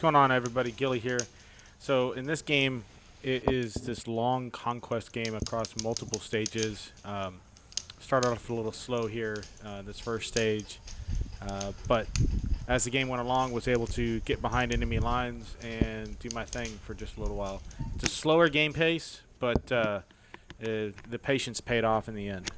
going on, everybody? Gilly here. So in this game, it is this long conquest game across multiple stages. Started off a little slow here, this first stage, but as the game went along, was able to get behind enemy lines and do my thing for just a little while. It's a slower game pace, but the patience paid off in the end.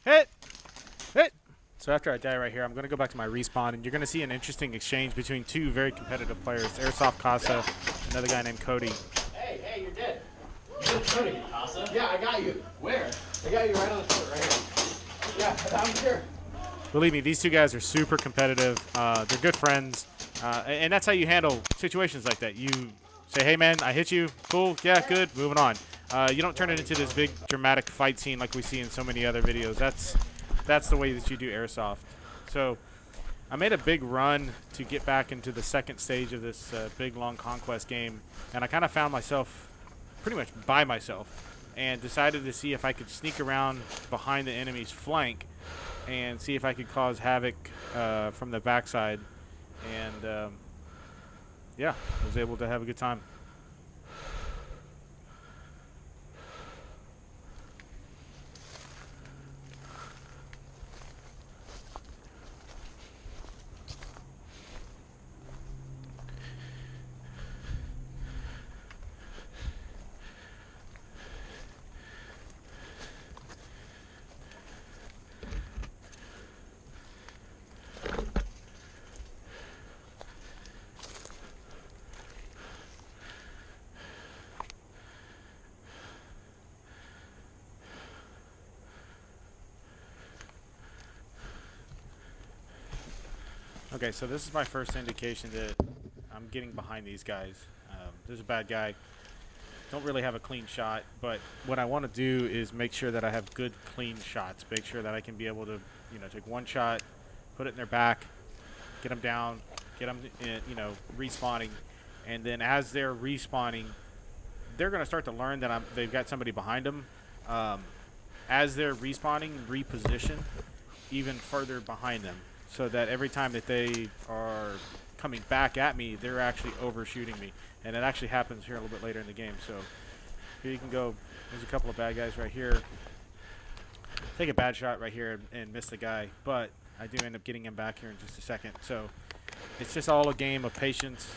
Hit! Hit! So after I die right here, I'm going to go back to my respawn, and you're going to see an interesting exchange between two very competitive players, Airsoft Casa, another guy named Cody. Hey, you're dead. You're Cody, Casa? Yeah, I got you. Where? I got you right on the foot, right here. Yeah, I'm here. Believe me, these two guys are super competitive. They're good friends, and that's how you handle situations like that. You say, hey, man, I hit you. Cool. Yeah, good. Moving on. You don't turn it into this big dramatic fight scene like we see in so many other videos. That's the way that you do Airsoft. So I made a big run to get back into the second stage of this big, long conquest game, and I kind of found myself pretty much by myself and decided to see if I could sneak around behind the enemy's flank and see if I could cause havoc from the backside. And yeah, I was able to have a good time. Okay, so this is my first indication that I'm getting behind these guys. There's a bad guy. Don't really have a clean shot, but what I want to do is make sure that I have good, clean shots. Make sure that I can be able to, take one shot, put it in their back, get them down, get them, respawning, and then as they're respawning, they're going to start to learn that they've got somebody behind them. As they're respawning, reposition even further behind them, so that every time that they are coming back at me, they're actually overshooting me. And it actually happens here a little bit later in the game. So here you can go. There's a couple of bad guys right here. Take a bad shot right here and miss the guy. But I do end up getting him back here in just a second. So it's just all a game of patience,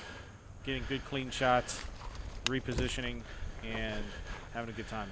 getting good, clean shots, repositioning, and having a good time.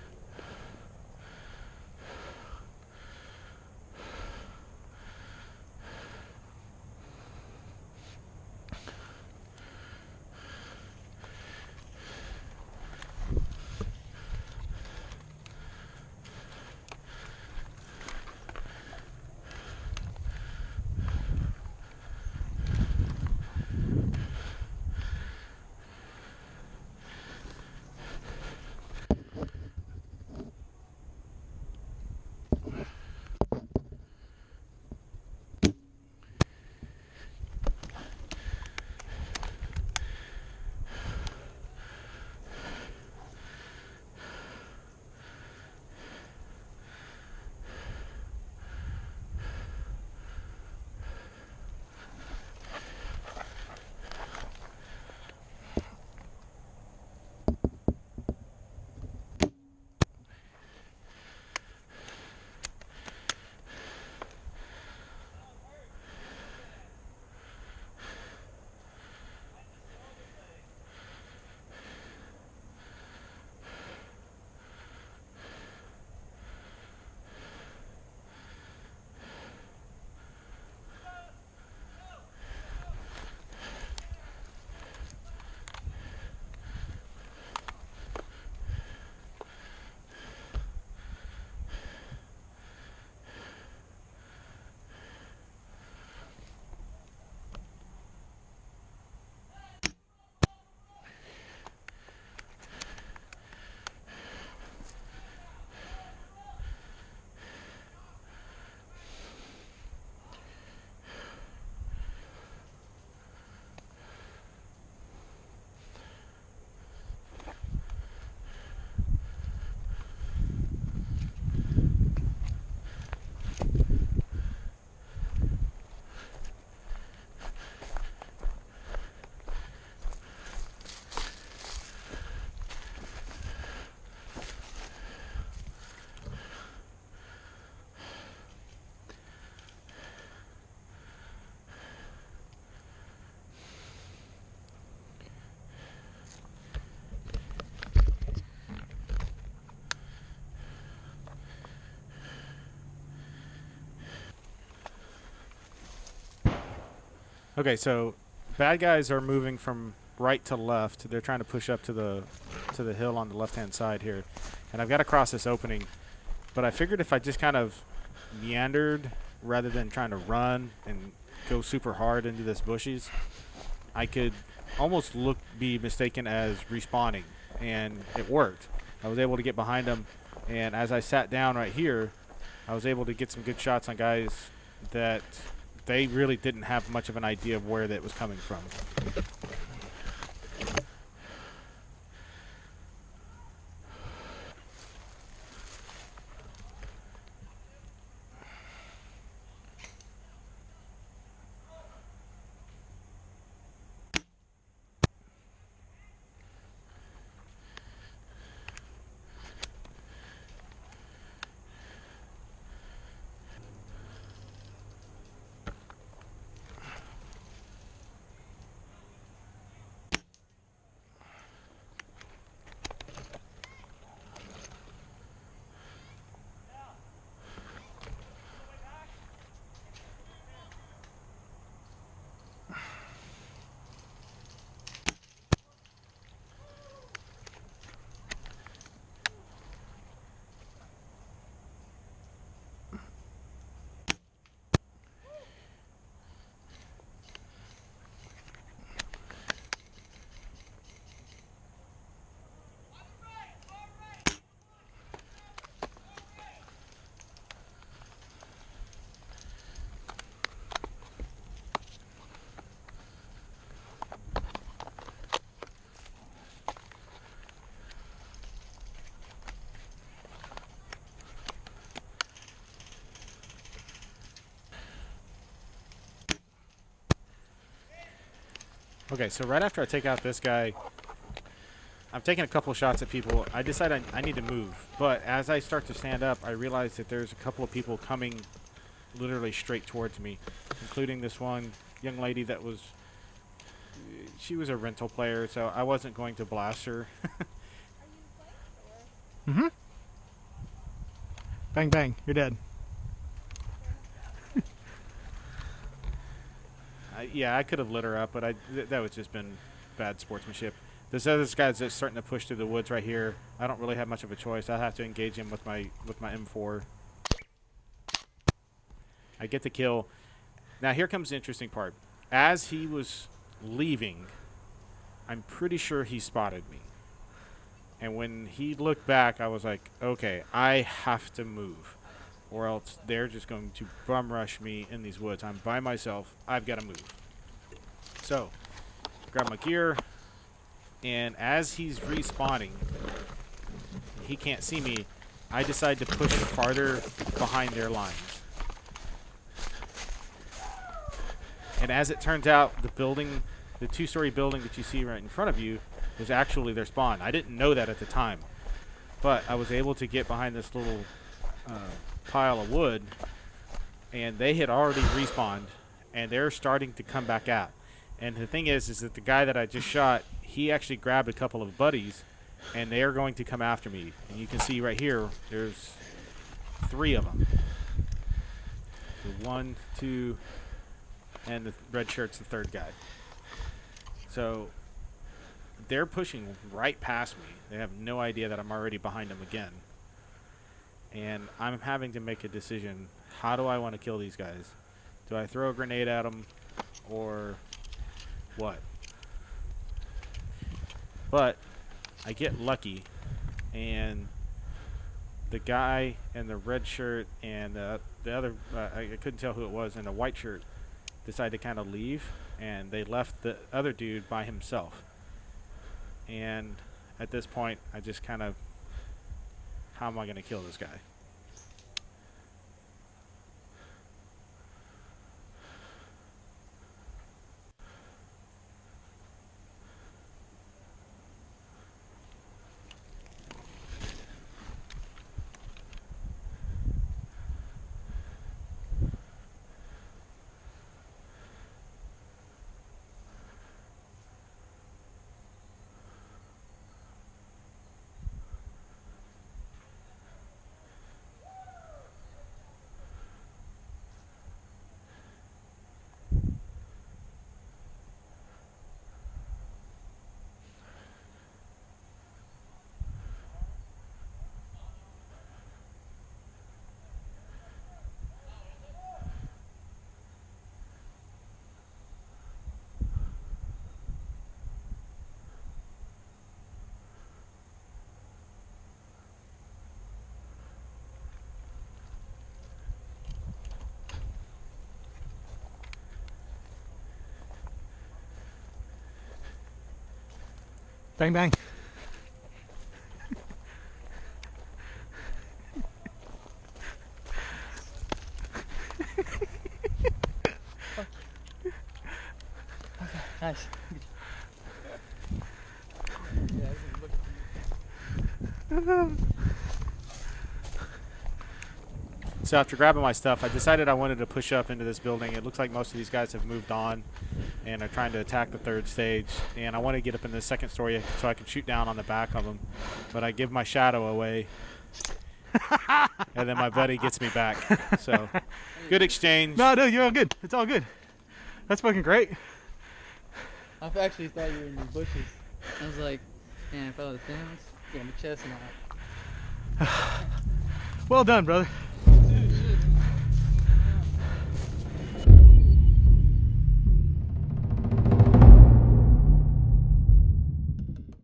Okay, so bad guys are moving from right to left. They're trying to push up to the hill on the left-hand side here. And I've got to cross this opening. But I figured if I just kind of meandered rather than trying to run and go super hard into this bushes, I could almost be mistaken as respawning. And it worked. I was able to get behind them. And as I sat down right here, I was able to get some good shots on guys that they really didn't have much of an idea of where that was coming from. Okay, so right after I take out this guy, I'm taking a couple shots at people. I decide I need to move. But as I start to stand up, I realize that there's a couple of people coming literally straight towards me, including this one young lady that was... She was a rental player, so I wasn't going to blast her. Mm-hmm. Bang, bang. You're dead. Yeah, I could have lit her up, but that was just been bad sportsmanship. This other guy's just starting to push through the woods right here. I don't really have much of a choice. I have to engage him with my M4. I get the kill. Now here comes the interesting part. As he was leaving, I'm pretty sure he spotted me. And when he looked back, I was like, okay, I have to move, or else they're just going to bum rush me in these woods. I'm by myself. I've got to move. So, grab my gear, and as he's respawning, he can't see me. I decide to push farther behind their lines. And as it turns out, the building, the two-story building that you see right in front of you, was actually their spawn. I didn't know that at the time, but I was able to get behind this little pile of wood, and they had already respawned, and they're starting to come back out. And the thing is that the guy that I just shot, he actually grabbed a couple of buddies, and they are going to come after me. And you can see right here, there's 3 of them. So 1, 2, and the red shirt's the 3rd guy. So they're pushing right past me. They have no idea that I'm already behind them again. And I'm having to make a decision. How do I want to kill these guys? Do I throw a grenade at them or what? But I get lucky, and the guy in the red shirt and the other, I couldn't tell who it was, in the white shirt, decided to kind of leave, and they left the other dude by himself. And at this point, I just kind of, how am I going to kill this guy? Bang, bang. Nice. So after grabbing my stuff, I decided I wanted to push up into this building. It looks like most of these guys have moved on and are trying to attack the third stage. And I want to get up in the second story so I can shoot down on the back of them. But I give my shadow away. And then my buddy gets me back. So good exchange. No, you're all good. It's all good. That's fucking great. I actually thought you were in the bushes. I was like, man, I fell on the fence. Yeah, my chest and all. Well done, brother.